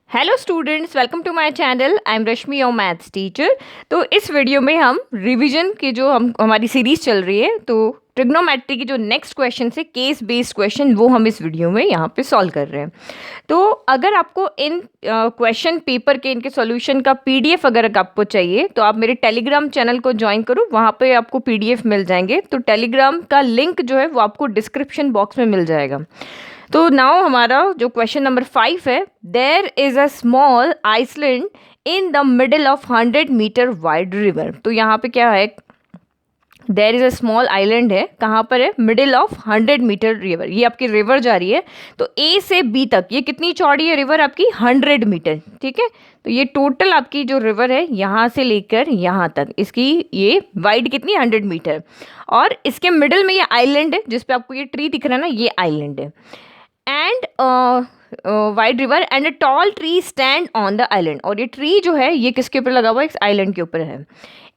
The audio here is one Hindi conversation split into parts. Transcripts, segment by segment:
Hello students, welcome to my channel. I am Rashmi, your maths teacher. तो इस वीडियो में हम रिवीजन की जो हमारी सीरीज चल रही है, तो ट्रिग्नोमेट्री की जो नेक्स्ट क्वेश्चन है केस बेस्ड क्वेश्चन, वो हम इस वीडियो में यहाँ पे सॉल्व कर रहे हैं। तो अगर आपको इन क्वेश्चन पेपर के इनके सॉल्यूशन का पीडीएफ अगर आपको चाहिए तो आप मेरे टेलीग्राम चैनल को ज्वाइन करो, वहाँ पे आपको पीडीएफ मिल जाएंगे। तो टेलीग्राम का लिंक जो है वो आपको डिस्क्रिप्शन बॉक्स में मिल जाएगा। तो नाउ हमारा जो क्वेश्चन नंबर 5 है, there is a small Iceland in the middle of 100 metre wide river. तो यहाँ पे क्या है, there is a small island है, कहाँ पर है, मिडिल ऑफ 100 मीटर रिवर। ये आपकी रिवर जा रही है, तो ए से बी तक ये कितनी चौड़ी है रिवर आपकी, 100 मीटर। ठीक है, तो ये टोटल आपकी जो रिवर है यहाँ से लेकर यहाँ तक, इसकी ये वाइड कितनी, 100 मीटर। और इसके मिडिल में ये आइलैंड है, जिसपे आपको ये ट्री दिख रहा है ना, ये आइलैंड है। And wide river and a tall tree stand on the island. और ये ट्री जो है ये किसके ऊपर लगा हुआ है, इस आइलैंड के ऊपर है।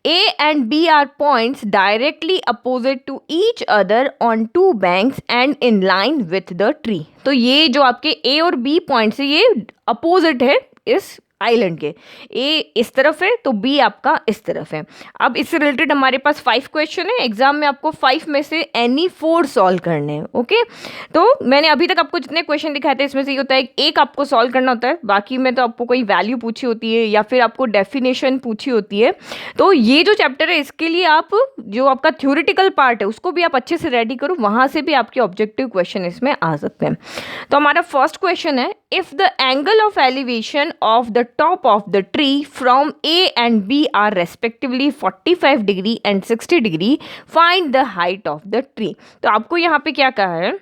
A and B are points directly opposite to each other on two banks and in line with the tree। तो ये जो आपके A और B पॉइंट्स है ये अपोजिट है इस आइलैंड के। ए इस तरफ है तो बी आपका इस तरफ है। अब इससे रिलेटेड हमारे पास 5 क्वेश्चन है। एग्जाम में आपको 5 में से एनी 4 सॉल्व करने हैं। ओके, तो मैंने अभी तक आपको जितने क्वेश्चन दिखाए थे इसमें से ये होता है एक आपको सॉल्व करना होता है, बाकी में तो आपको कोई वैल्यू पूछी होती है या फिर आपको डेफिनेशन पूछी होती है। तो ये जो चैप्टर है इसके लिए आप जो आपका थ्योरेटिकल पार्ट है उसको भी आप अच्छे से रेडी करो, वहाँ से भी आपके ऑब्जेक्टिव क्वेश्चन इसमें आ सकते हैं। तो हमारा फर्स्ट क्वेश्चन है, if the angle of elevation of the top of the tree from A and B are respectively 45 degree and 60 degree, find the height of the tree। तो आपको यहाँ पे क्या कहा है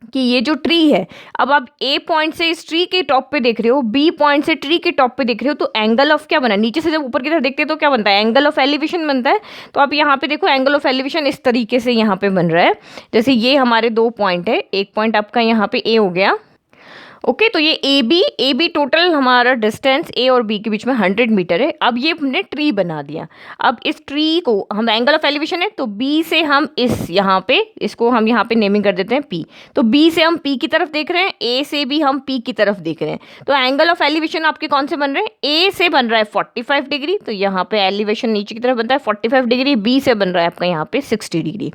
कि ये जो ट्री है, अब आप ए पॉइंट से इस ट्री के टॉप पे देख रहे हो, बी पॉइंट से ट्री के टॉप पे देख रहे हो, तो एंगल ऑफ क्या बना, नीचे से जब ऊपर की तरफ देखते हैं तो क्या बनता है, एंगल ऑफ एलिवेशन बनता है। तो आप यहाँ पे देखो एंगल ऑफ एलिवेशन इस तरीके से यहाँ पे बन रहा है, जैसे ये हमारे 2 पॉइंट है, एक पॉइंट आपका यहाँ पे ए हो गया। ओके, तो ये ए बी टोटल हमारा डिस्टेंस ए और बी के बीच में 100 मीटर है। अब ये हमने ट्री बना दिया। अब इस ट्री को हम एंगल ऑफ एलिवेशन है तो बी से हम इस यहाँ पे इसको हम यहाँ पे नेमिंग कर देते हैं पी। तो बी से हम पी की तरफ देख रहे हैं, ए से भी हम पी की तरफ देख रहे हैं। तो एंगल ऑफ एलिवेशन आपके कौन से बन रहे हैं, ए से बन रहा है 45 डिग्री, तो यहाँ पे एलिवेशन नीचे की तरफ बनता है 45 डिग्री, बी से बन रहा है आपका यहाँ पे 60 degree.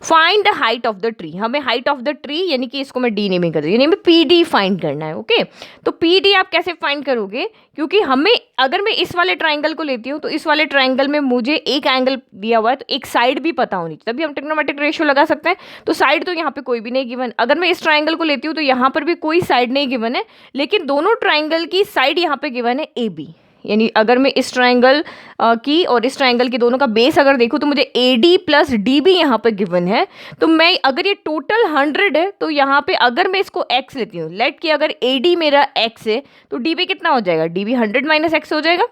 Find the height of the tree. हमें हाइट ऑफ द ट्री यानी कि इसको मैं डी नेमिंग कर दूँ, यानी पी डी फाइंड करना है। ओके, तो पी डी आप कैसे फाइंड करोगे, क्योंकि हमें अगर मैं इस वाले ट्राइंगल को लेती हूँ तो इस वाले ट्राइंगल में मुझे एक एंगल दिया हुआ है, तो एक साइड भी पता होनी चाहिए, तभी हम ट्रिग्नोमेट्रिक रेशियो लगा सकते हैं। तो साइड तो यहाँ पे कोई भी नहीं गिवन। अगर मैं इस ट्राइंगल को लेती हूँ तो यहाँ पर भी कोई साइड नहीं गिवन है, लेकिन दोनों ट्राइंगल की साइड यहाँ पे गिवन है ए बी। यानी अगर मैं इस ट्राइंगल की और इस ट्राइंगल की दोनों का बेस अगर देखूँ तो मुझे ए डी प्लस डी भी यहाँ पर गिवन है। तो मैं अगर ये टोटल 100 है तो यहाँ पे अगर मैं इसको x लेती हूँ, लेट कि अगर ए डी मेरा x है तो डी भी कितना हो जाएगा, डी भी 100 माइनस एक्स हो जाएगा।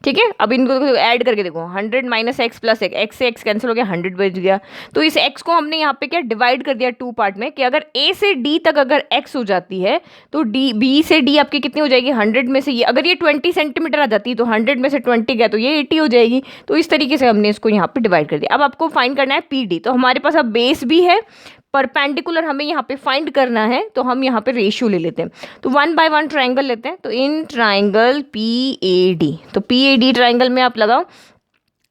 ठीक है, अब इनको ऐड करके देखो, 100 माइनस एक्स प्लस एक्स से एक्स कैंसिल हो गया, 100 बच गया। तो इस एक्स को हमने यहाँ पे क्या डिवाइड कर दिया 2 पार्ट में, कि अगर ए से डी तक अगर एक्स हो जाती है तो डी बी से डी आपकी कितनी हो जाएगी, 100 में से ये अगर ये 20 सेंटीमीटर आ जाती है तो 100 में से 20 गया तो ये 80 हो जाएगी। तो इस तरीके से हमने इसको यहाँ पे डिवाइड कर दिया। अब आपको फाइंड करना है पी डी। तो हमारे पास अब बेस भी है, परपेंडिकुलर हमें यहाँ पे फाइंड करना है, तो हम यहाँ पे रेशियो ले लेते हैं। तो 1 बाय 1 ट्राइंगल लेते हैं। तो in triangle P A D, तो पी ए डी ट्राइंगल में आप लगाओ,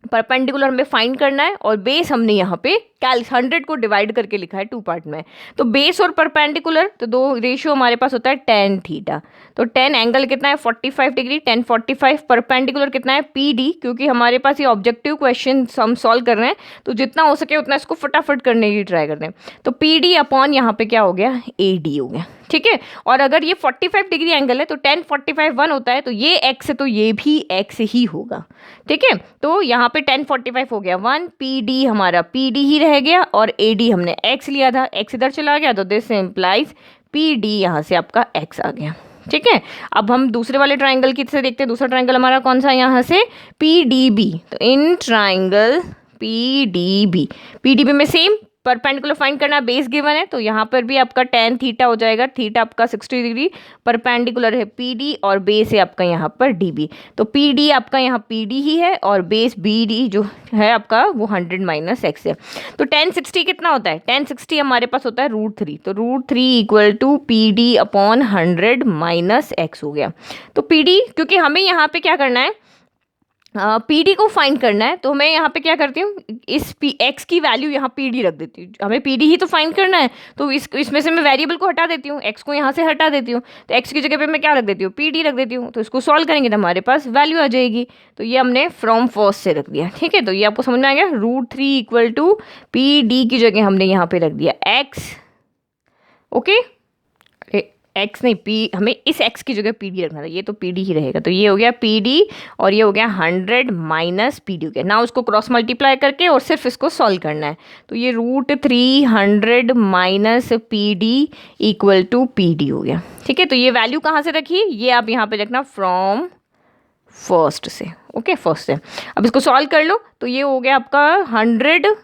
परपेंडिकुलर हमें फाइंड करना है और बेस हमने यहाँ पे 100 को डिवाइड करके लिखा है 2 पार्ट में। तो बेस और परपेंडिकुलर तो दो रेशियो हमारे पास होता है tan थीटा। तो tan एंगल कितना है 45 डिग्री, tan 45, परपेंडिकुलर कितना है पी डी, क्योंकि हमारे पास ये ऑब्जेक्टिव क्वेश्चन हम सॉल्व कर रहे हैं तो जितना हो सके उतना इसको फटाफट करने की ट्राई करते हैं। तो पी डी अपॉन यहाँ पे क्या हो गया, ए डी हो गया। ठीक है, और अगर ये 45 डिग्री एंगल है तो tan 45 1 होता है, तो ये x है तो ये भी x ही होगा। ठीक है, तो यहाँ पे tan 45 हो गया 1, पी डी हमारा पी डी ही रह गया और ए डी हमने x लिया था, x इधर चला गया, तो दिस इम्प्लाइज पी डी यहाँ से आपका x आ गया। ठीक है, अब हम दूसरे वाले ट्राइंगल की से देखते हैं। दूसरा ट्राइंगल हमारा कौन सा, यहाँ से पी डी बी। तो in triangle P D B, P D B में सेम परपेंडिकुलर फाइंड करना है, बेस गिवन है, तो यहाँ पर भी आपका tan थीटा हो जाएगा, थीटा आपका 60 डिग्री, परपेंडिकुलर है PD और बेस है आपका यहाँ पर DB। तो PD आपका यहाँ PD ही है और बेस BD जो है आपका वो 100 माइनस एक्स है। तो tan 60 कितना होता है, tan 60 हमारे पास होता है √3, तो √3 equal to PD upon 100 minus x हो गया। तो PD, क्योंकि हमें यहाँ पे क्या करना है, PD को फाइंड करना है, तो मैं यहाँ पे क्या करती हूँ, इस x की वैल्यू यहाँ PD रख देती हूँ, हमें PD ही तो फाइंड करना है, तो इसमें से मैं वेरिएबल को हटा देती हूँ, x को यहाँ से हटा देती हूँ, तो x की जगह पे मैं क्या रख देती हूँ, PD रख देती हूँ। तो इसको सॉल्व करेंगे तो हमारे पास वैल्यू आ जाएगी। तो ये हमने फ्रॉम फर्स्ट से रख दिया, ठीक है। तो ये आपको समझ में आ गया, √3 इक्वल टू PD की जगह हमने यहाँ पे रख दिया x, ओके, एक्स नहीं पी, हमें इस x की जगह PD रखना था, ये तो PD ही रहेगा। तो ये हो गया PD और ये हो गया 100 माइनस PD हो गया। ना उसको क्रॉस मल्टीप्लाई करके और सिर्फ इसको सॉल्व करना है। तो ये √3 100 minus PD equal to PD हो गया, ठीक है। तो ये वैल्यू कहाँ से रखी, ये आप यहाँ पे रखना फ्रॉम फर्स्ट से, ओके, फर्स्ट से। अब इसको सॉल्व कर लो, तो ये हो गया आपका 100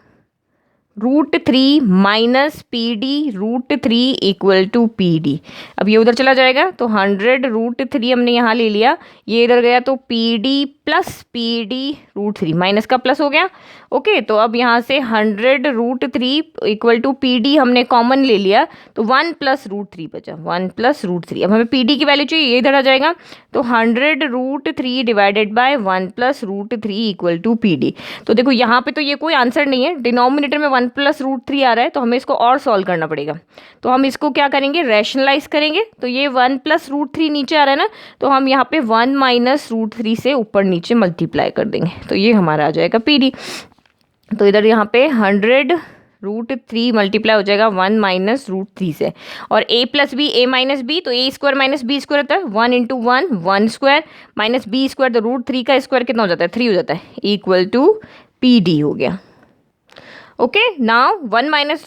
√3 minus PD √3 equal to PD। अब ये उधर चला जाएगा, तो 100 √3 हमने यहाँ ले लिया, ये इधर गया, तो PD प्लस PD √3 माइनस का प्लस हो गया, ओके। तो अब यहाँ से 100 √3 इक्वल टू PD हमने कॉमन ले लिया, तो 1 प्लस √3 बचा, 1 प्लस √3। अब हमें PD की वैल्यू चाहिए, ये इधर आ जाएगा, तो 100 √3 divided by 1 plus √3 equal to PD। तो देखो यहाँ पे तो ये कोई आंसर नहीं है, डिनोमिनेटर में 1 प्लस √3 आ रहा है, तो हमें इसको और सॉल्व करना पड़ेगा। तो हम इसको क्या करेंगे, रैशनलाइज करेंगे। तो ये 1 प्लस √3 नीचे आ रहा है ना, तो हम यहाँ पे 1 माइनस √3 से ऊपर नीचे मल्टीप्लाई कर देंगे, तो ये हमारा आ जाएगा PD। तो इधर यहाँ पे 100 √3 मल्टीप्लाई हो जाएगा 1 माइनस √3 से, और a plus B a minus B, तो a square minus B square होता है 1 into 1 1 square minus B square, तो √3 का स्क्वायर कितना हो जाता है, 3 हो जाता है, इक्वल टू PD हो गया, ओके। नाउ 1 माइनस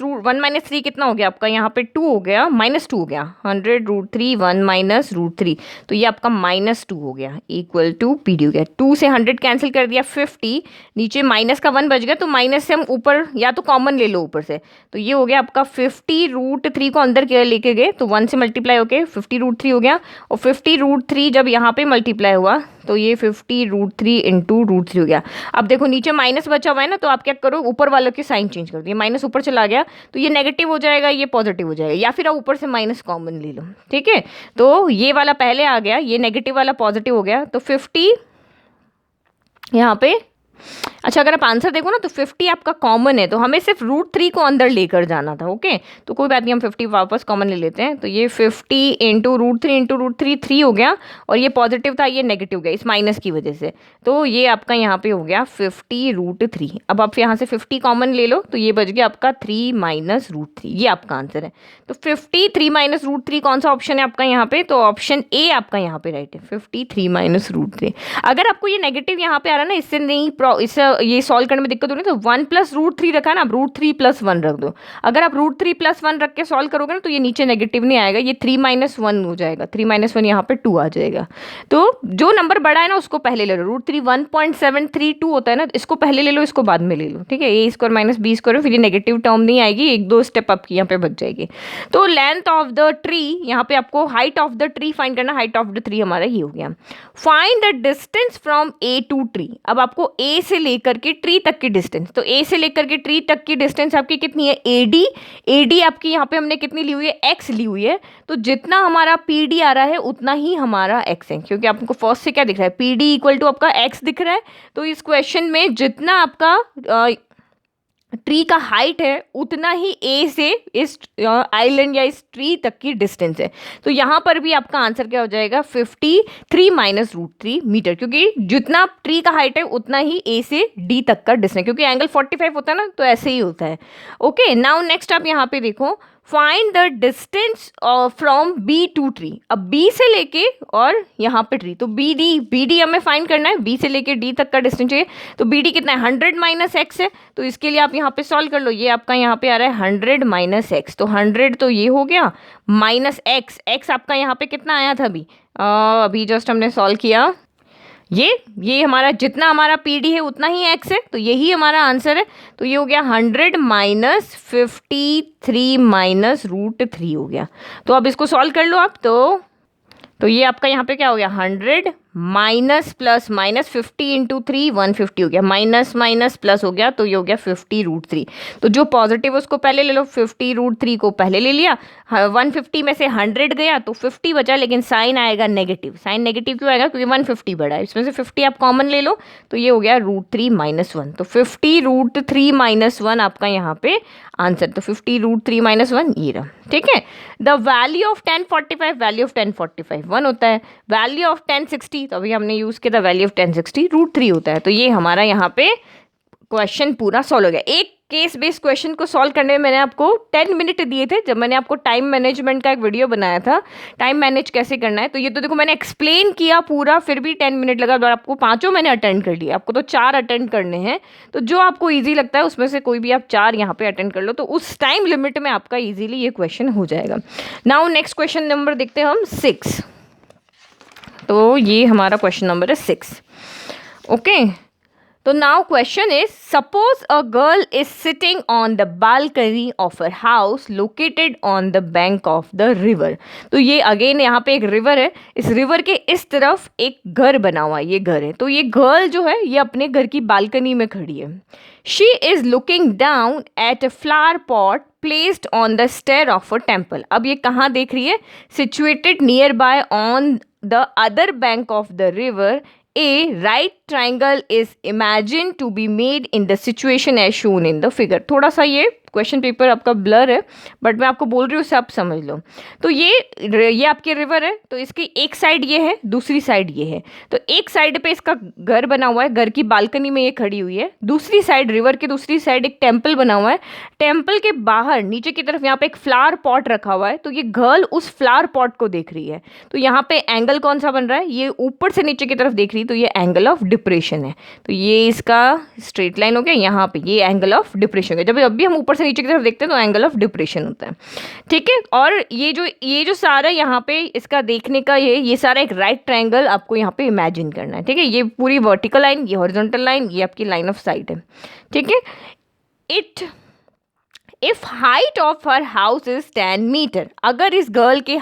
3 कितना हो गया आपका, यहाँ पे 2 हो गया, -2 हो गया, 100 √3 1 माइनस √3, तो ये आपका -2 हो गया, इक्वल टू PD हो गया। 2 से 100 कैंसिल कर दिया, 50, नीचे माइनस का 1 बच गया, तो माइनस से हम ऊपर या तो कॉमन ले लो ऊपर से, तो ये हो गया आपका 50 √3 को अंदर लेके गए, तो 1 से मल्टीप्लाई होके 50 √3 हो गया, और 50 √3 जब यहाँ पे मल्टीप्लाई हुआ, तो ये 50 √3 इंटू √3 हो गया। अब देखो नीचे माइनस बचा हुआ है ना, तो आप क्या करो, ऊपर वालों के साइन चेंज कर दिए, माइनस ऊपर चला गया, तो ये नेगेटिव हो जाएगा, ये पॉजिटिव हो जाएगा, या फिर आप ऊपर से माइनस कॉमन ले लो, ठीक है। तो ये वाला पहले आ गया, ये नेगेटिव वाला पॉजिटिव हो गया, तो 50 यहाँ पे, अच्छा अगर आप आंसर देखो ना, तो 50 आपका कॉमन है, तो हमें सिर्फ √3 को अंदर लेकर जाना था, ओके। तो कोई बात नहीं, हम 50 वापस कॉमन ले लेते हैं, तो ये 50 इंटू √3 3 हो गया, और ये पॉजिटिव था, ये नेगेटिव गया इस माइनस की वजह से, तो ये आपका यहाँ पे हो गया 50 √3। अब आप यहाँ से 50 कॉमन ले लो, तो ये बच गया आपका 3 माइनस √3, ये आपका आंसर है। तो 53 माइनस √3 कौन सा ऑप्शन है आपका यहाँ पे, तो ऑप्शन ए आपका यहाँ पे राइट है, 53 माइनस √3। अगर आपको ये नेगेटिव यहाँ पे आ रहा है ना, इससे नहीं, इससे ये सॉल्व करने में दिक्कत हो रही है, तो 1 प्लस √3 रखा ना, आप √3 + 1 रख दो। अगर आप √3 + 1 रख के सॉल्व करोगे ना, तो ये नीचे नेगेटिव नहीं आएगा, ये 3 - 1 हो जाएगा, 3 - 1 यहाँ पे 2 आ जाएगा। तो जो नंबर बड़ा है ना उसको पहले ले लो, √3 1.732 होता है ना, इसको पहले ले लो, इसको बाद में ले लो, ठीक है। a square minus B square, फिर ये नेगेटिव टर्म नहीं आएगी, 1-2 स्टेप आपकी यहाँ पे बच जाएगी। तो लेंथ ऑफ द ट्री, यहाँ पे आपको height of the tree find करना, हाइट ऑफ द ट्री हमारा ये हो गया। Find the distance from a to tree. अब आपको a से लेकर के ट्री तक की डिस्टेंस, तो a से लेकर के ट्री तक की डिस्टेंस आपकी कितनी है, AD आपकी यहाँ पे हमने कितनी ली हुई है, x ली हुई है, तो जितना हमारा PD आ रहा है उतना ही हमारा x है, क्योंकि आपको फर्स्ट से क्या दिख रहा है, PD इक्वल टू आपका x दिख रहा है। तो इस क्वेश्चन में जितना आपका ट्री का हाइट है उतना ही A से इस आइलैंड या इस ट्री तक की डिस्टेंस है। तो यहाँ पर भी आपका आंसर क्या हो जाएगा, 53 माइनस √3 मीटर, क्योंकि जितना ट्री का हाइट है उतना ही A से D तक का डिस्टेंस, क्योंकि एंगल 45 होता है ना, तो ऐसे ही होता है। ओके, नाउ नेक्स्ट आप यहाँ पे देखो, find the distance from B to tree. अब B से लेके और यहाँ पे ट्री, तो BD हमें फाइंड करना है, B से लेके D तक का डिस्टेंस चाहिए। तो BD कितना है, 100 माइनस x है, तो इसके लिए आप यहाँ पे सॉल्व कर लो, ये आपका यहाँ पे आ रहा है 100 माइनस x, तो 100 तो ये हो गया माइनस x आपका यहाँ पे कितना आया था अभी जस्ट हमने सॉल्व किया, ये हमारा जितना हमारा PD है उतना ही x है, तो यही हमारा आंसर है। तो ये हो गया 100 माइनस 53 माइनस √3 हो गया। तो अब इसको सॉल्व कर लो आप। तो ये आपका यहाँ पे क्या हो गया, 100 माइनस प्लस माइनस 50 इंटू 3 150 हो गया, माइनस माइनस प्लस हो गया, तो ये हो गया 50 √3। तो जो पॉजिटिव उसको पहले ले लो, 50 √3 को पहले ले लिया, 150 में से 100 गया तो 50 बचा, लेकिन साइन आएगा नेगेटिव। साइन नेगेटिव क्यों आएगा, क्योंकि 150 बढ़ा है, इसमें से 50 आप कॉमन ले लो, तो ये हो गया √3 माइनस 1। तो 50 √3 माइनस 1 आपका यहाँ पे आंसर। तो 50 √3 माइनस 1 ये रहा, ठीक है। The value of 1045, value of 1045 1 होता है। वैल्यू ऑफ 1060, तो अभी हमने यूज़ किया था, वैल्यू ऑफ 1060 √3 होता है। तो ये हमारा यहाँ पे क्वेश्चन पूरा सॉल्व हो गया। एक केस बेस्ड क्वेश्चन को सॉल्व करने में मैंने आपको 10 मिनट दिए थे, जब मैंने आपको टाइम मैनेजमेंट का एक वीडियो बनाया था, टाइम मैनेज कैसे करना है। तो ये तो देखो मैंने एक्सप्लेन किया पूरा, फिर भी 10 मिनट लगा, और आपको पाँचों मैंने अटेंड कर लिया। आपको तो 4 अटेंड करने हैं, तो जो आपको ईजी लगता है उसमें से कोई भी आप 4 यहाँ पे अटेंड कर लो, तो उस टाइम लिमिट में आपका ईजिली ये क्वेश्चन हो जाएगा। नाउ नेक्स्ट क्वेश्चन नंबर देखते हैं हम 6। तो ये हमारा क्वेश्चन नंबर है 6। ओके, तो now question is, suppose a girl is sitting on the balcony of a house located on the bank of the river. तो ये अगेन यहाँ पे एक रिवर है, इस रिवर के इस तरफ एक घर बना हुआ है, ये घर है। तो ये गर्ल जो है ये अपने घर की बालकनी में खड़ी है। She is looking down at a flower pot placed on the stair of a temple. अब ये कहाँ देख रही है, situated near by on the other bank of the river. A right triangle is imagined to be made in the situation as shown in the figure। थोड़ा सा ये क्वेश्चन पेपर आपका ब्लर है, बट मैं आपको बोल रही हूँ, उससे आप समझ लो। तो ये आपकी रिवर है, तो इसकी एक साइड ये है, दूसरी साइड ये है। तो एक साइड पे इसका घर बना हुआ है, घर की बालकनी में ये खड़ी हुई है। दूसरी साइड, रिवर की दूसरी साइड एक टेम्पल बना हुआ है। टेम्पल के बाहर नीचे की तरफ यहाँ पे एक फ्लावर पॉट रखा हुआ है। तो ये गर्ल उस फ्लावर पॉट को देख रही है। तो यहाँ पे एंगल कौन सा बन रहा है, ये ऊपर से नीचे की तरफ देख रही है, तो ये एंगल ऑफ डिप्रेशन है। तो ये इसका स्ट्रेट लाइन हो गया, यहाँ पे ये एंगल ऑफ डिप्रेशन हो गया। जब भी हम ऊपर से नीचे की तरफ देखते हैं तो एंगल ऑफ डिप्रेशन होता है, ठीक है। और ये जो सारा यहाँ पे इसका देखने का ये सारा एक राइट ट्रायंगल आपको यहाँ पे इमेजिन करना है, ठीक है। ये पूरी वर्टिकल लाइन, ये हॉरिजॉन्टल लाइन, ये आपकी लाइन ऑफ साइट है, ठीक है। If height of her house is 10 metre, अगर इस गर्ल के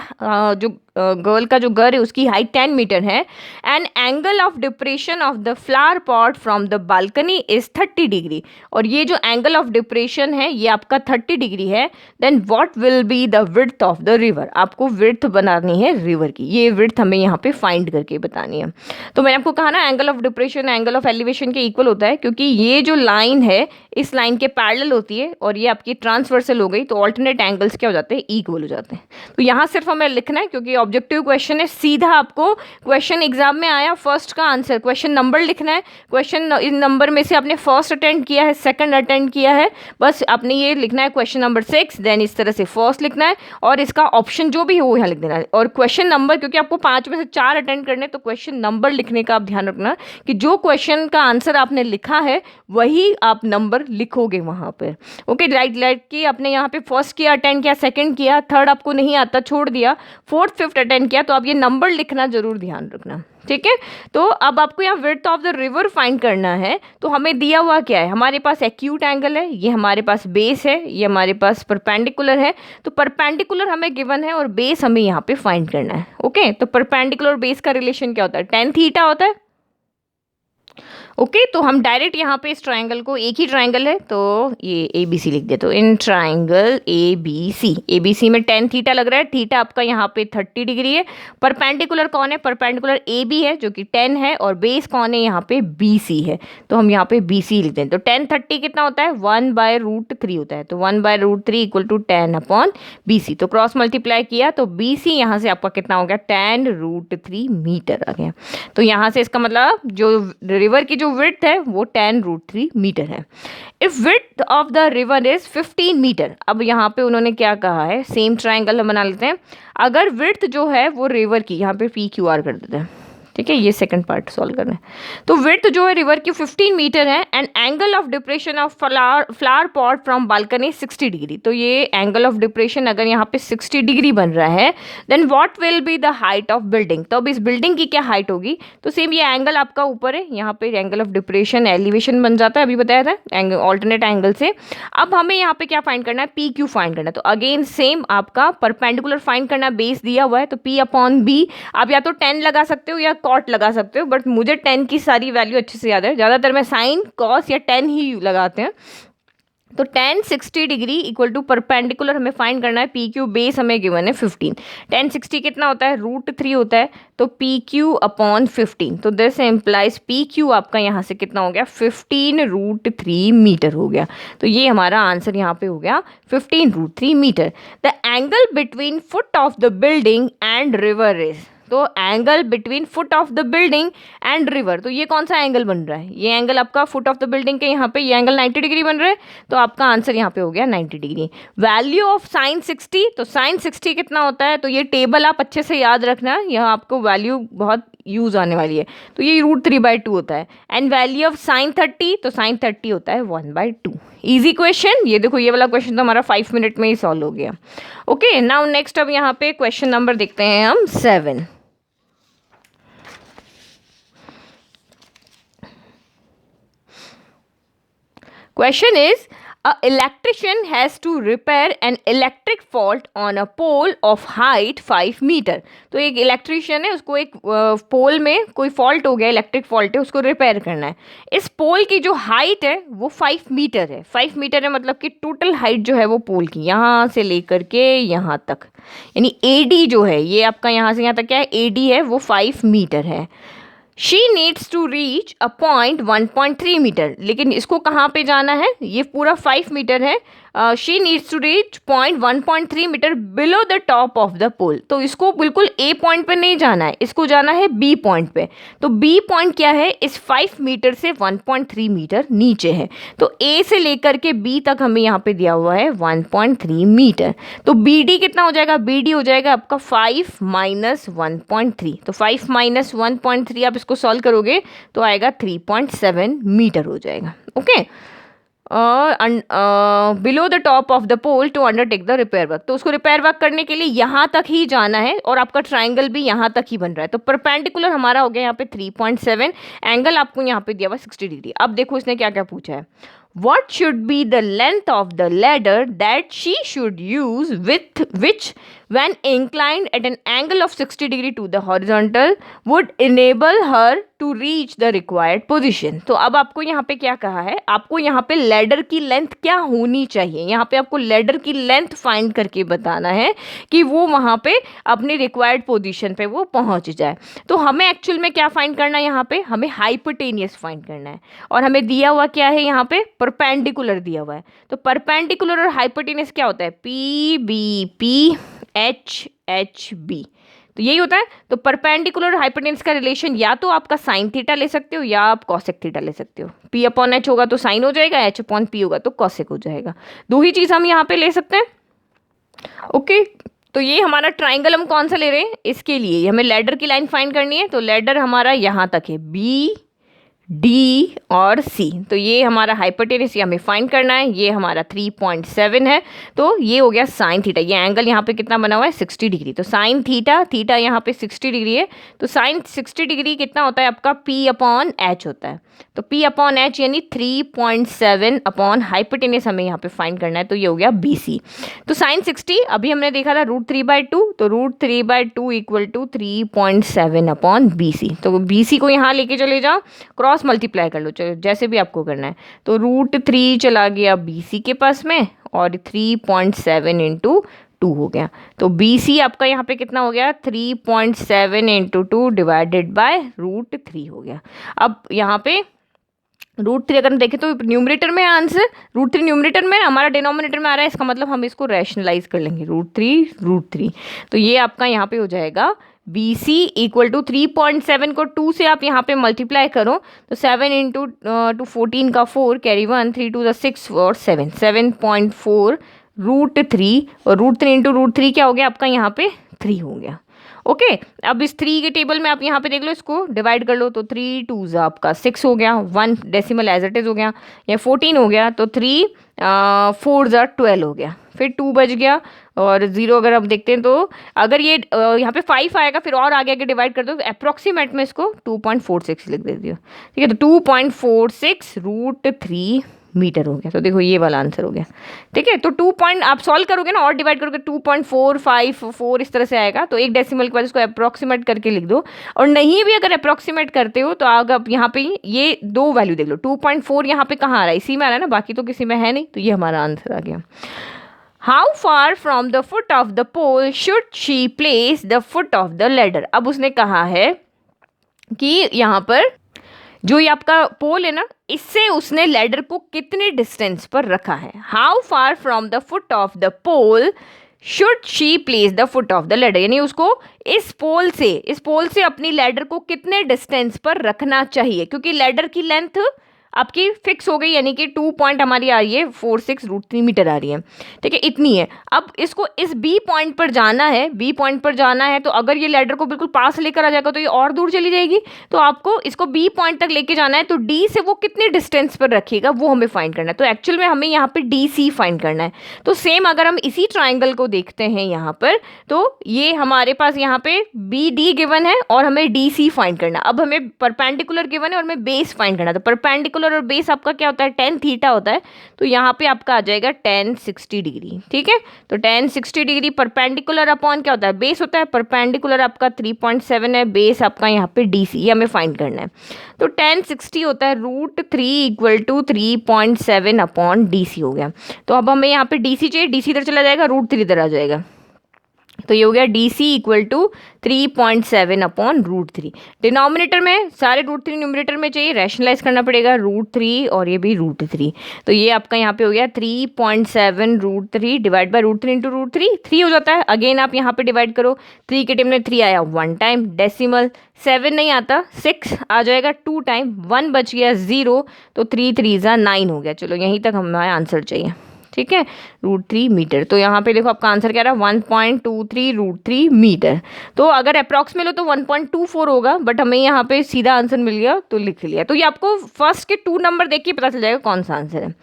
जो गर्ल का जो घर है उसकी हाइट 10 मीटर है, and angle of depression of the flower pot from the balcony is 30 degree, और ये जो एंगल ऑफ डिप्रेशन है ये आपका 30 डिग्री है, then what will be the width of the river. आपको विड्थ बनानी है रिवर की, ये विड्थ हमें यहाँ पे फाइंड करके बतानी है। तो मैंने आपको कहा ना, angle of depression angle of elevation के इक्वल होता है, क्योंकि ये जो लाइन है इस लाइन के पैरेलल होती है, और ये आपकी ट्रांसवर्सल हो गई, तो ऑल्टरनेट एंगल्स क्या हो जाते हैं, इक्वल हो जाते हैं। तो यहाँ सिर्फ हमें लिखना है, क्योंकि ऑब्जेक्टिव क्वेश्चन है, सीधा आपको क्वेश्चन एग्जाम में आया, फर्स्ट का आंसर, क्वेश्चन नंबर लिखना है। क्वेश्चन इन नंबर में से आपने फर्स्ट अटेंड किया है, सेकंड अटेंड किया है, बस आपने ये लिखना है क्वेश्चन नंबर 6, देन इस तरह से फर्स्ट लिखना है, और इसका ऑप्शन जो भी हो यहाँ लिख देना है। और क्वेश्चन नंबर, क्योंकि आपको 5 में से 4 अटेंड करने, तो क्वेश्चन नंबर लिखने का आप ध्यान रखना कि जो क्वेश्चन का आंसर आपने लिखा है वही आप नंबर लिखोगे वहाँ पर। ओके, राइट की आपने यहाँ पे फर्स्ट किया, अटेंड किया, सेकंड किया, थर्ड आपको नहीं आता छोड़ दिया, फोर्थ फिफ्थ अटेंड किया, तो आप ये नंबर लिखना जरूर ध्यान रखना, ठीक है। तो अब आपको यहाँ width of the river find करना है। तो हमें दिया हुआ क्या है, हमारे पास एक्यूट एंगल है, ये हमारे पास बेस है, ये हमारे पास परपेंडिकुलर है। तो परपेंडिकुलर हमें गिवन है और बेस हमें यहाँ पे फाइंड करना है। ओके, तो परपेंडिकुलर और बेस का रिलेशन क्या होता है, tan थीटा होता है। ओके, तो हम डायरेक्ट यहाँ पे इस ट्राइंगल को, एक ही ट्राइंगल है तो ये ABC लिख दे। तो इन ट्राइंगल ABC में tan थीटा लग रहा है, थीटा आपका यहाँ पे 30 डिग्री है। परपेंडिकुलर कौन है, परपेंडिकुलर AB है जो कि 10 है, और बेस कौन है, यहाँ पे BC है, तो हम यहाँ पे BC लिख दें। तो tan 30 कितना होता है, 1/√3 होता है। तो 1/√3 इक्वल टू 10/BC। तो क्रॉस मल्टीप्लाई किया तो BC यहाँ से आपका कितना हो गया, tan√3 मीटर आ गया। तो यहाँ से इसका मतलब जो रिवर की जो विड्थ है वो tan√3 मीटर है। If width of the river is 15 metre, अब यहाँ पे उन्होंने क्या कहा है, सेम ट्राइंगल हम बना लेते हैं। अगर विड्थ जो है वो रिवर की, यहाँ पे PQR कर देते हैं, ठीक है, ये सेकंड पार्ट सॉल्व करना है। तो विड्थ जो है रिवर की 15 मीटर है and angle of depression of flower pot from balcony 60 degree. तो ये एंगल ऑफ डिप्रेशन अगर यहाँ पे 60 डिग्री बन रहा है then what will be the height of building. तो अब इस बिल्डिंग की क्या हाइट होगी, तो सेम ये एंगल आपका ऊपर है, यहाँ पे एंगल ऑफ डिप्रेशन एलिवेशन बन जाता है, अभी बताया था एंगल ऑल्टरनेट एंगल से। अब हमें यहाँ पे क्या फाइंड करना है, पी क्यू फाइंड करना है। तो अगेन सेम आपका परपेंडिकुलर फाइंड करना, बेस दिया हुआ है तो पी अपॉन बी, आप या तो 10 लगा सकते हो या कॉट लगा सकते हो, बट मुझे 10 की सारी वैल्यू अच्छे से याद है, ज़्यादातर मैं साइन कॉस या 10 ही लगाते हैं। तो tan 60 degree equal to perpendicular हमें फाइंड करना है, पी क्यू बेस हमें गिवन है 15, tan 60 कितना होता है, √3 होता है, तो पी क्यू अपॉन 15, तो दिस एम्प्लाइज पी क्यू आपका यहाँ से कितना हो गया 15√3 मीटर हो गया। तो ये हमारा आंसर यहाँ पे हो गया 15√3 metre. The angle between foot of the building and river is, तो angle between foot of the building and river, तो ये कौन सा एंगल बन रहा है, ये एंगल आपका फुट ऑफ द बिल्डिंग के यहाँ पे ये एंगल 90 डिग्री बन रहा है, तो आपका आंसर यहाँ पे हो गया 90 डिग्री। वैल्यू ऑफ साइन 60, तो साइन 60 कितना होता है, तो ये टेबल आप अच्छे से याद रखना, यह आपको वैल्यू बहुत यूज आने वाली है, तो ये √3/2 होता है। एंड वैल्यू ऑफ साइन 30, तो साइन 30 होता है 1/2। इजी क्वेश्चन, ये देखो ये वाला क्वेश्चन तो हमारा 5 मिनट में ही सॉल्व हो गया। ओके, नाउ नेक्स्ट अब यहाँ पे क्वेश्चन नंबर देखते हैं हम 7। Question is, a electrician has to repair an electric fault on a pole of height 5 metre. तो एक इलेक्ट्रिशियन है, उसको एक पोल में कोई फॉल्ट हो गया, इलेक्ट्रिक फॉल्ट है, उसको रिपेयर करना है। इस पोल की जो हाइट है वो 5 मीटर है। 5 मीटर है मतलब कि टोटल हाइट जो है वो पोल की यहाँ से लेकर के यहाँ तक, यानी AD जो है ये आपका यहाँ से यहाँ तक क्या है, AD है वो 5 मीटर है। She needs to reach a point 1.3 metre, लेकिन इसको कहाँ पे जाना है, ये पूरा 5 मीटर है, she needs to reach point 1.3 metre below the top of the pole. तो इसको बिल्कुल ए पॉइंट पे नहीं जाना है, इसको जाना है बी पॉइंट पे। तो बी पॉइंट क्या है, इस 5 मीटर से 1.3 मीटर नीचे है। तो ए से लेकर के बी तक हमें यहाँ पे दिया हुआ है 1.3 मीटर। तो बी डी कितना हो जाएगा, बी डी हो जाएगा आपका 5 माइनस 1.3। तो 5 माइनस 1.3 आप इसको सॉल्व करोगे तो आएगा 3.7 मीटर हो जाएगा। Okay, below the top of the pole to undertake the repair work. तो उसको रिपेयर वर्क करने के लिए यहाँ तक ही जाना है और आपका ट्राइंगल भी यहाँ तक ही बन रहा है। तो परपेंडिकुलर हमारा हो गया यहाँ पे 3.7, एंगल आपको यहाँ पे दिया हुआ 60 डिग्री। अब देखो इसने क्या क्या पूछा है, what should be the length of the ladder that she should use with which when inclined at an angle of 60 degree to the horizontal would enable her to reach the required position। तो अब आपको यहाँ पे क्या कहा है, आपको यहाँ पे लैडर की लेंथ क्या होनी चाहिए, यहाँ पे आपको लैडर की लेंथ फाइंड करके बताना है कि वो वहाँ पे अपनी रिक्वायर्ड पोजीशन पे वो पहुँच जाए। तो हमें एक्चुअल में क्या फाइंड करना है, यहाँ पे हमें हाइपोटेनियस फाइंड करना है, और हमें दिया हुआ क्या है, यहाँ पे परपेंडिकुलर दिया हुआ है। तो परपेंडिकुलर और हाइपोटेनियस क्या होता है, P B P H H B, तो यही होता है। तो परपेंडिकुलर और हाइपोटेनियस का रिलेशन या तो आपका साइन थीटा ले सकते हो या आप कॉसेक थीटा ले सकते हो। पी अपॉन एच होगा तो साइन हो जाएगा, एच अपॉन पी होगा तो कॉसेक हो जाएगा। दो ही चीज़ हम यहाँ पे ले सकते हैं। ओके, तो ये हमारा ट्राइंगल हम कौन सा ले रहे हैं, इसके लिए हमें लैडर की लाइन फाइंड करनी है। तो लैडर हमारा यहाँ तक है, बी डी और सी, तो ये हमारा हाइपोटेनस हमें फाइंड करना है, ये हमारा 3.7 है। तो ये हो गया साइन थीटा, ये एंगल यहाँ पे कितना बना हुआ है 60 डिग्री। तो साइन थीटा, थीटा यहाँ पे 60 डिग्री है, तो साइन 60 डिग्री कितना होता है आपका, पी अपॉन एच होता है। तो पी अपॉन एच यानी 3.7 अपॉन हाइपोटेनस हमें यहाँ पे फाइंड करना है, तो ये हो गया बी सी। तो साइन 60 अभी हमने देखा था √3/2, तो √3/2 equal to 3.7 upon B C. तो बी सी को यहाँ लेके चले जाओ, क्रॉस मल्टीप्लाई कर लो, चलो जैसे भी आपको करना है। तो √3 चला गया बी सी के पास में और 3.7 इंटू 2 हो गया। तो बी सी आपका यहाँ पे कितना हो गया, 3.7 इंटू 2 डिवाइडेड बाय √3 हो गया। अब यहाँ पे √3 अगर हम देखें तो न्यूमरेटर में आंसर, √3 न्यूमरेटर में, हमारा डिनोमिनेटर में आ रहा है, इसका मतलब हम इसको रैशनलाइज कर लेंगे, √3। तो ये आपका यहाँ पे हो जाएगा बी सी इक्वल टू 3.7 को 2 से आप यहाँ पे मल्टीप्लाई करो तो 7 इंटू 2 14 का 4 कैरी 1 3 2 6 और 7 7.4 √3 और √3 इंटू √3 क्या हो गया आपका यहाँ पे 3 हो गया। ओके, अब इस 3 के टेबल में आप यहाँ पे देख लो, इसको डिवाइड कर लो, तो 3 2 आपका 6 हो गया, 1 डेसिमल एज इट इज हो गया, या 14 हो गया, तो 3 4 12 हो गया, फिर 2 बच गया, और 0 अगर हम देखते हैं तो अगर ये यहाँ पे 5 आएगा फिर और आगे आगे डिवाइड कर दो, तो अप्रोक्सीमेट में इसको 2.46 लिख देती हो, ठीक है। तो 2.46√3 मीटर हो गया। तो देखो ये वाला आंसर हो गया, ठीक है। तो 2 पॉइंट आप सॉल्व करोगे ना और डिवाइड करोगे 2.454 इस तरह से आएगा, तो एक डेसिमल के बाद इसको अप्रोक्सीमेट करके लिख दो। और नहीं भी अगर अप्रोक्सीमेट करते हो तो आगे आप यहाँ पे ये दो वैल्यू देख लो, 2.4 यहाँ पे कहाँ आ रहा है, इसी में आ रहा है ना, बाकी तो किसी में है नहीं, तो ये हमारा आंसर आ गया। How far from the foot of the pole should she place the foot of the ladder. अब उसने कहा है कि यहाँ पर जो ये आपका पोल है ना, इससे उसने लेडर को कितने डिस्टेंस पर रखा है। How far from the foot of the pole should she place the foot of the ladder, यानी उसको इस पोल से अपनी लेडर को कितने डिस्टेंस पर रखना चाहिए, क्योंकि लेडर की लेंथ आपकी फिक्स हो गई, यानी कि 2 पॉइंट हमारी आ रही है 46√3 मीटर आ रही है, ठीक है, इतनी है। अब इसको इस बी पॉइंट पर जाना है, तो अगर ये लेडर को बिल्कुल पास लेकर आ जाएगा तो ये और दूर चली जाएगी, तो आपको इसको बी पॉइंट तक लेके जाना है, तो डी से वो कितने डिस्टेंस पर रखेगा वो हमें फाइंड करना है। तो एक्चुअल में हमें यहाँ पे डी सी फाइंड करना है। तो सेम अगर हम इसी ट्राइंगल को देखते हैं यहाँ पर, तो ये हमारे पास यहाँ पे बी डी गिवन है और हमें डी सी फाइंड करना है। अब हमें परपेंडिकुलर गिवन है और हमें बेस फाइंड करना है। तो परपेंडिकुलर और बेस आपका क्या होता है, tan थीटा होता है, तो यहाँ पे आपका आ जाएगा tan 60 डिग्री, ठीक है। तो tan 60 डिग्री परपेंडिकुलर अपॉन क्या होता है, बेस होता है, परपेंडिकुलर आपका 3.7 है, बेस आपका यहाँ पे DC, ये हमें फाइंड करना है। तो tan 60 होता है √3 = 3.7 अपॉन DC हो गया। तो अब हमें यहाँ पे DC चाहिए, DC इधर चला जाएगा, √3 इधर आ जाएगा, तो ये हो गया DC = 3.7 अपॉन √3। डिनोमिनेटर में सारे √3 न्यूमरेटर में चाहिए, रैशनलाइज करना पड़ेगा, √3 और ये भी √3, तो ये आपका यहाँ पे हो गया 3.7 √3 डिवाइड बाय √3 इंटू √3, 3 हो जाता है। अगेन आप यहाँ पे डिवाइड करो, 3 के टाइम में 3 आया 1 टाइम, डेसिमल 7 नहीं आता, 6 आ जाएगा 2 टाइम, 1 बच गया 0, तो 3 3 9 हो गया। चलो यहीं तक हमारा आंसर चाहिए, ठीक है, √3 मीटर। तो यहाँ पे देखो आपका आंसर क्या रहा, 1.23 √3 मीटर। तो अगर अप्रॉक्स में लो तो 1.24 होगा, बट हमें यहाँ पे सीधा आंसर मिल गया तो लिख लिया। तो ये आपको फर्स्ट के 2 नंबर देख के पता चल जाएगा कौन सा आंसर है।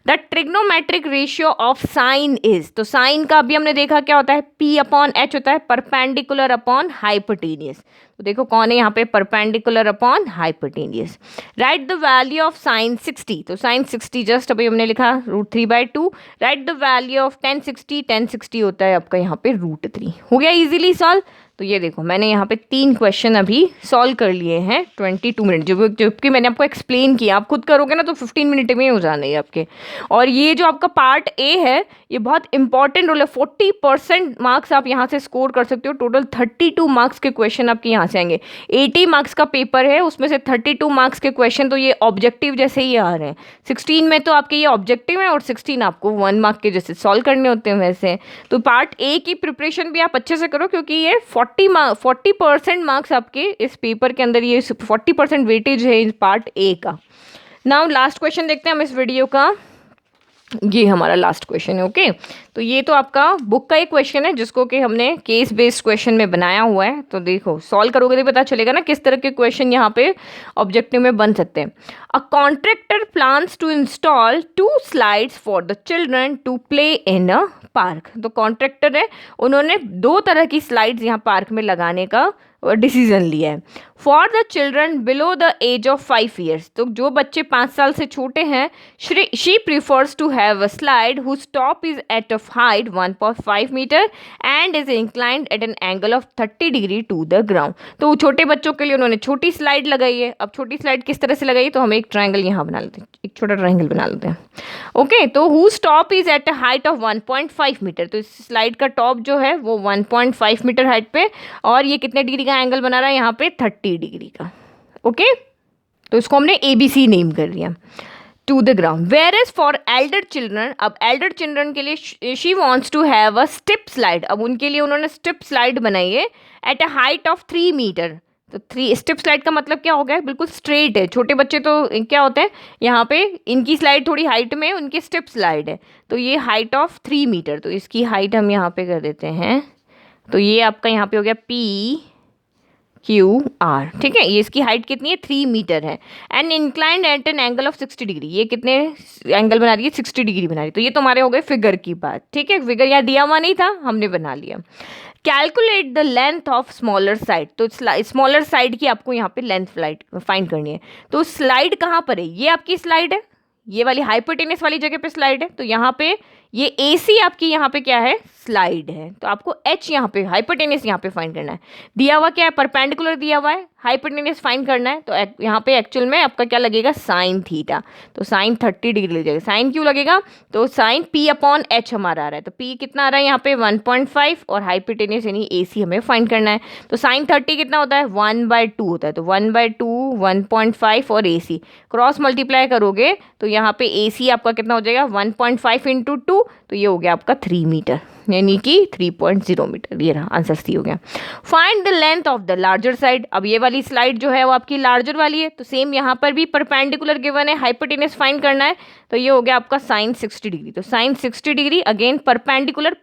The trigonometric ratio of sine is, तो साइन का अभी हमने देखा क्या होता है, P/H होता है, परपेंडिकुलर अपॉन हाइपोटेनियस। तो देखो कौन है यहाँ पे, perpendicular upon hypotenuse. Right the value of sine 60, तो साइन 60 जस्ट अभी हमने लिखा √3/2। Right the value of tan 60 होता है आपका यहाँ पे √3। हो गया इजीली सॉल्व। तो ये देखो मैंने यहाँ पे 3 क्वेश्चन अभी सॉल्व कर लिए हैं 22 मिनट, जबकि मैंने आपको एक्सप्लेन किया। आप खुद करोगे ना तो 15 मिनट में हो जाने हैं आपके। और ये जो आपका पार्ट ए है ये बहुत इंपॉर्टेंट रोल है, 40% मार्क्स आप यहाँ से स्कोर कर सकते हो। टोटल 32 मार्क्स के क्वेश्चन आपके यहाँ से आएंगे। 80 मार्क्स का पेपर है, उसमें से 32 मार्क्स के क्वेश्चन तो ये ऑब्जेक्टिव जैसे ही आ रहे हैं। 16 में तो आपके ये ऑब्जेक्टिव है और 16 आपको 1 मार्क के जैसे सॉल्व करने होते हैं वैसे। तो पार्ट ए की प्रिपरेशन भी आप अच्छे से करो, क्योंकि ये 40% मार्क्स आपके इस पेपर के अंदर, ये 40% वेटेज है इस पार्ट ए का। नाउ लास्ट क्वेश्चन देखते हैं हम इस वीडियो का। ये हमारा लास्ट क्वेश्चन है, ओके। तो ये तो आपका बुक का एक क्वेश्चन है जिसको कि हमने केस बेस्ड क्वेश्चन में बनाया हुआ है। तो देखो सॉल्व करोगे तो पता चलेगा ना किस तरह के क्वेश्चन यहाँ पे ऑब्जेक्टिव में बन सकते हैं। A contractor plans to install 2 slides for the children to play in a park. तो कॉन्ट्रैक्टर है, उन्होंने 2 तरह की स्लाइड्स यहाँ पार्क में लगाने का डिसीजन लिया है। For the children below the age of 5 years, तो जो बच्चे 5 साल से छोटे हैं, she prefers to have a slide whose top is at of height 1.5 metre and is inclined at an angle of 30 degree to the ground. तो छोटे बच्चों के लिए उन्होंने छोटी स्लाइड लगाई है। अब छोटी स्लाइड किस तरह से लगाई, तो हम एक ट्राइंगल यहाँ बना लेते हैं, एक छोटा ट्राइंगल बना लेते हैं, ओके। तो whose top is at a height of 1.5 metre, तो इस स्लाइड का टॉप जो है वो 1.5 मीटर हाइट पे, और ये कितने डिग्री का एंगल बना रहा है यहाँ पे 30 डिग्री का, ओके। तो इसको हमने ABC नेम कर दिया। To the ground. Where is for elder children, अब एल्डर चिल्ड्रन के लिए she wants to have a steep slide, अब उनके लिए उन्होंने स्टिप स्लाइड बनाई है at a height of 3 metre. तो 3 स्टिप स्लाइड का मतलब क्या हो गया, बिल्कुल स्ट्रेट है। छोटे बच्चे तो क्या होते हैं यहाँ पे, इनकी स्लाइड थोड़ी हाइट में, उनकी स्टिप स्लाइड है। तो ये हाइट ऑफ 3 मीटर, तो इसकी हाइट हम यहाँ पे कर देते हैं तो ये आपका यहाँ पे हो गया PQR, ठीक है। ये इसकी हाइट कितनी है, 3 मीटर है। And inclined at an angle of 60 degree, ये कितने एंगल बना रही है, 60 डिग्री बना रही है। तो ये तुम्हारे हो गए फिगर की बात, ठीक है। फिगर यहाँ दिया हुआ नहीं था, हमने बना लिया। Calculate the length of smaller side, तो स्मॉलर साइड की आपको यहाँ पे लेंथ फाइंड करनी है। तो स्लाइड कहाँ पर है, ये आपकी स्लाइड है, ये वाली हाइपोटेनस वाली जगह पे स्लाइड है। तो यहाँ पे ये AC आपकी यहाँ पे क्या है, स्लाइड है। तो आपको H यहाँ पे हाइपोटेनस यहाँ पे फाइंड करना है। दिया हुआ क्या है, परपेंडिकुलर दिया हुआ है, हाइपोटेनस फाइंड करना है। तो यहाँ पे एक्चुअल में आपका क्या लगेगा, साइन थीटा। तो साइन 30 डिग्री लग जाएगा। साइन क्यों लगेगा, तो साइन P/H हमारा आ रहा है। तो P कितना आ रहा है यहाँ पे 1.5 और हाइपोटेनस यानी AC हमें फाइंड करना है। तो साइन 30 कितना होता है, 1/2 होता है। तो 1/2 1.5 और AC क्रॉस मल्टीप्लाई करोगे तो यहाँ पे AC आपका कितना हो जाएगा, 1.5 × 2, तो ये हो गया आपका 3 मीटर, यानी कि 3.0 मीटर। ये रहा आंसर सी हो गया। Find the length of the larger side, अब ये वाली स्लाइड जो है वो आपकी लार्जर वाली है। तो सेम यहाँ पर भी परपेंडिकुलर गिवन है, हाइपोटेनस फाइंड करना है। तो ये हो गया आपका साइन 60 डिग्री। तो साइन 60 डिग्री अगेन परपेंडिकुलर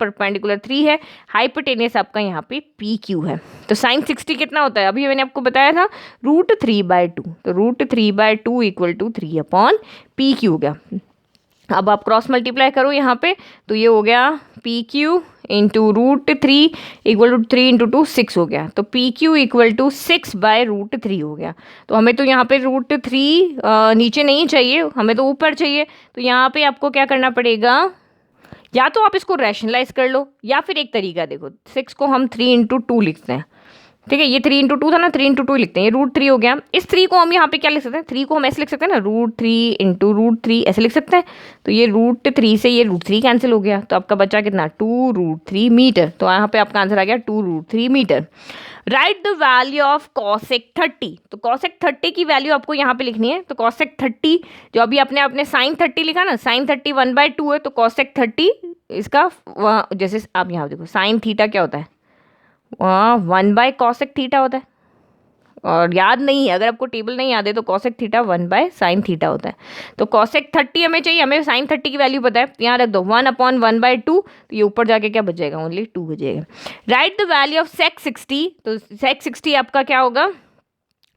3 है, हाइपोटेनस आपका यहाँ पे PQ है। तो साइन 60 कितना होता है, अभी मैंने आपको बताया था √3/2। तो √3/2 = 3/PQ हो गया। अब आप क्रॉस मल्टीप्लाई करो यहाँ पे, तो ये हो गया PQ × √3 = 3 × 2 6 हो गया। तो PQ = 6/√3 हो गया। तो हमें तो यहाँ पे √3 नीचे नहीं चाहिए, हमें तो ऊपर चाहिए। तो यहाँ पे आपको क्या करना पड़ेगा, या तो आप इसको रैशनलाइज कर लो, या फिर एक तरीका देखो, 6 को हम 3 × 2 लिखते हैं, ठीक है। ये 3 × 2 था ना, 3 × 2 लिखते हैं, ये √3 हो गया। इस 3 को हम यहाँ पे क्या लिख सकते हैं, 3 को हम ऐसे लिख सकते हैं ना, √3 × √3 ऐसे लिख सकते हैं। तो ये √3 से ये √3 कैंसिल हो गया, तो आपका बचा कितना, 2√3 मीटर। तो यहाँ पे आपका आंसर आ गया 2√3 metre. Right the value of cosec 30, तो cosec 30 की वैल्यू आपको यहाँ पे लिखनी है। तो cosec 30 जो अभी आपने sin 30 लिखा ना, sin 30 1/2 है। तो cosec 30 इसका जैसे आप यहाँ देखो sin थीटा क्या होता है, 1/cosec थीटा होता है। और याद नहीं है, अगर आपको टेबल नहीं याद है तो cosec थीटा 1/sin थीटा होता है। तो cosec 30 हमें चाहिए, हमें sin 30 की वैल्यू पता है, यहाँ रख दो 1/1/2। तो ये ऊपर जाके क्या बचेगा, ओनली 2 बचेगा। Right the value of sec 60, तो sec 60 आपका क्या होगा,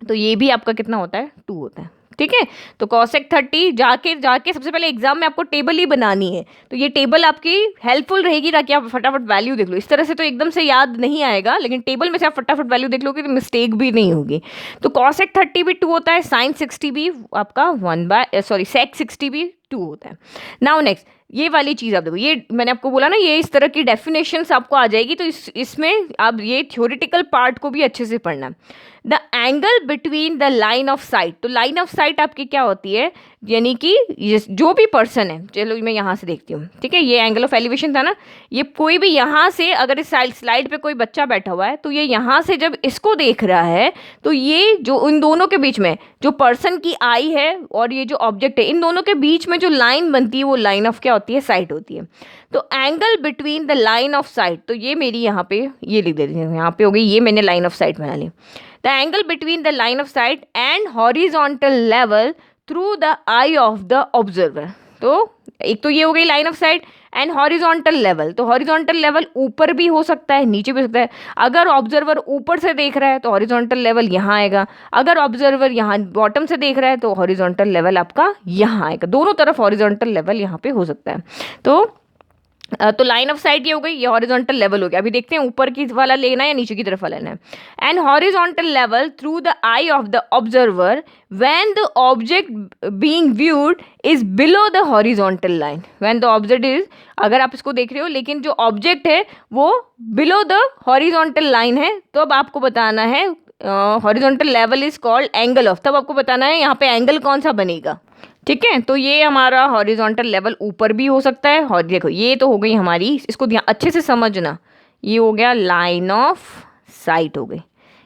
तो ये भी आपका कितना होता है, 2 होता है, ठीक है। तो cosec 30 जाके सबसे पहले एग्जाम में आपको टेबल ही बनानी है। तो ये टेबल आपकी हेल्पफुल रहेगी ताकि आप फटाफट वैल्यू देख लो। इस तरह से तो एकदम से याद नहीं आएगा, लेकिन टेबल में से आप फटाफट वैल्यू देख लोगे तो मिस्टेक भी नहीं होगी। तो cosec 30 भी 2 होता है, sin 60 भी आपका sec 60 भी 2 होता है। नाउ नेक्स्ट ये वाली चीज़ आप देखो, ये मैंने आपको बोला ना, ये इस तरह की डेफिनेशंस आपको आ जाएगी। तो इसमें आप ये थ्योरेटिकल पार्ट को भी अच्छे से पढ़ना। The angle between the line of site, तो लाइन ऑफ साइट आपकी क्या होती है, यानी कि जो भी पर्सन है, चलो मैं यहाँ से देखती हूँ, ठीक है। ये एंगल ऑफ एलिवेशन था ना, ये कोई भी यहाँ से अगर इस स्लाइड पे कोई बच्चा बैठा हुआ है, तो ये यहाँ से जब इसको देख रहा है, तो ये जो उन दोनों के बीच में जो पर्सन की आई है और ये जो ऑब्जेक्ट है, इन दोनों के बीच में जो लाइन बनती है वो लाइन ऑफ क्या होती है, साइट होती है। तो angle between the line of site, तो ये मेरी यहाँ पे ये लिख देती हूँ, यहाँ पे हो गई, ये मैंने लाइन ऑफ साइट बना ली। The angle between the line of sight and horizontal level through the eye of the observer. तो एक तो ये हो गई line of sight and horizontal level. तो हॉरिजॉन्टल लेवल ऊपर भी हो सकता है, नीचे भी हो सकता है। अगर ऑब्जर्वर ऊपर से देख रहा है तो हॉरिजॉन्टल लेवल यहाँ आएगा, अगर ऑब्जर्वर यहाँ बॉटम से देख रहा है तो हॉरिजॉन्टल लेवल आपका यहाँ आएगा। दोनों तरफ हॉरिजॉन्टल लेवल यहाँ पे हो सकता है। तो लाइन ऑफ साइट ये हो गई, ये हॉरिजॉन्टल लेवल हो गया। अभी देखते हैं ऊपर की वाला लेना है या नीचे की तरफ वाला लेना है। And horizontal level through the eye of the observer when the object being viewed is below the horizontal line. When the object is, अगर आप इसको देख रहे हो लेकिन जो ऑब्जेक्ट है वो बिलो द हॉरिजॉन्टल लाइन है, तो अब आपको बताना है horizontal level is called angle of, तब आपको बताना है यहाँ पे एंगल कौन सा बनेगा, ठीक है। तो ये हमारा हॉरिजॉन्टल लेवल ऊपर भी हो सकता है। और देखो ये तो हो गई हमारी, इसको ध्यान अच्छे से समझना, ये हो गया लाइन ऑफ साइट हो गई,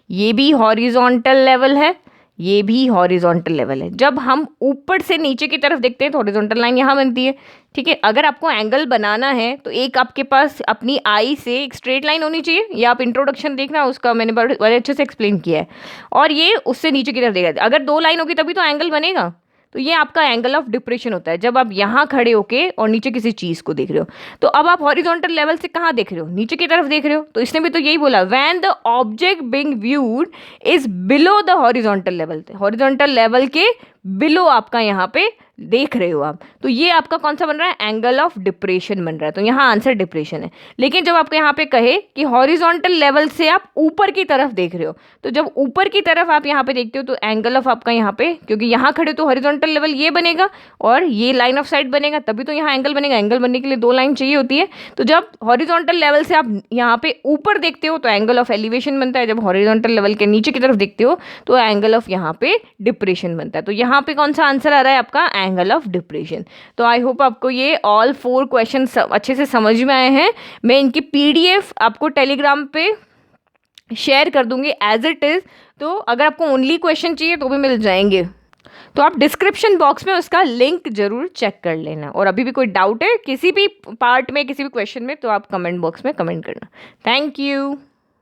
ये भी हॉरिजॉन्टल लेवल है, ये भी हॉरिजॉन्टल लेवल है। जब हम ऊपर से नीचे की तरफ देखते हैं तो हॉरिजॉन्टल लाइन यहाँ बनती है, ठीक है। अगर आपको एंगल बनाना है तो एक आपके पास अपनी आई से एक स्ट्रेट लाइन होनी चाहिए, या आप इंट्रोडक्शन देखना, उसका मैंने बड़े अच्छे से एक्सप्लेन किया है। और ये उससे नीचे की तरफ देखा, अगर 2 लाइन होगी तभी तो एंगल बनेगा। तो ये आपका एंगल ऑफ डिप्रेशन होता है जब आप यहाँ खड़े होके और नीचे किसी चीज़ को देख रहे हो। तो अब आप हॉरिजॉन्टल लेवल से कहाँ देख रहे हो, नीचे की तरफ देख रहे हो। तो इसने भी तो यही बोला, when the object being viewed is below the horizontal level, horizontal level के बिलो आपका यहाँ पे देख रहे हो आप। तो ये आपका कौन सा बन रहा है, एंगल ऑफ डिप्रेशन बन रहा है। तो यहाँ आंसर डिप्रेशन है। लेकिन जब आपको यहाँ पे कहे कि हॉरिजॉन्टल लेवल से आप ऊपर की तरफ देख रहे हो, तो जब ऊपर की तरफ आप यहाँ पे देखते हो तो एंगल ऑफ आपका यहाँ पे, क्योंकि यहाँ खड़े तो हॉरिजॉन्टल लेवल ये बनेगा और ये लाइन ऑफ साइट बनेगा, तभी तो यहाँ एंगल बनेगा। एंगल बनने के लिए दो लाइन चाहिए होती है। तो जब हॉरिजॉन्टल लेवल से आप यहाँ पे ऊपर देखते हो तो एंगल ऑफ एलिवेशन बनता है, जब हॉरिजॉन्टल लेवल के नीचे की तरफ देखते हो तो एंगल ऑफ यहाँ पे डिप्रेशन बनता है। तो यहाँ पे कौन सा आंसर आ रहा है आपका, एंगल ऑफ डिप्रेशन। तो आई होप आपको ये ऑल 4 क्वेश्चन अच्छे से समझ में आए हैं। मैं इनकी पीडीएफ आपको टेलीग्राम पे शेयर कर दूंगी एज इट इज़। तो अगर आपको ओनली क्वेश्चन चाहिए तो भी मिल जाएंगे। तो आप डिस्क्रिप्शन बॉक्स में उसका लिंक जरूर चेक कर लेना। और अभी भी कोई डाउट है किसी भी पार्ट में, किसी भी क्वेश्चन में, तो आप कमेंट बॉक्स में कमेंट करना। Thank you.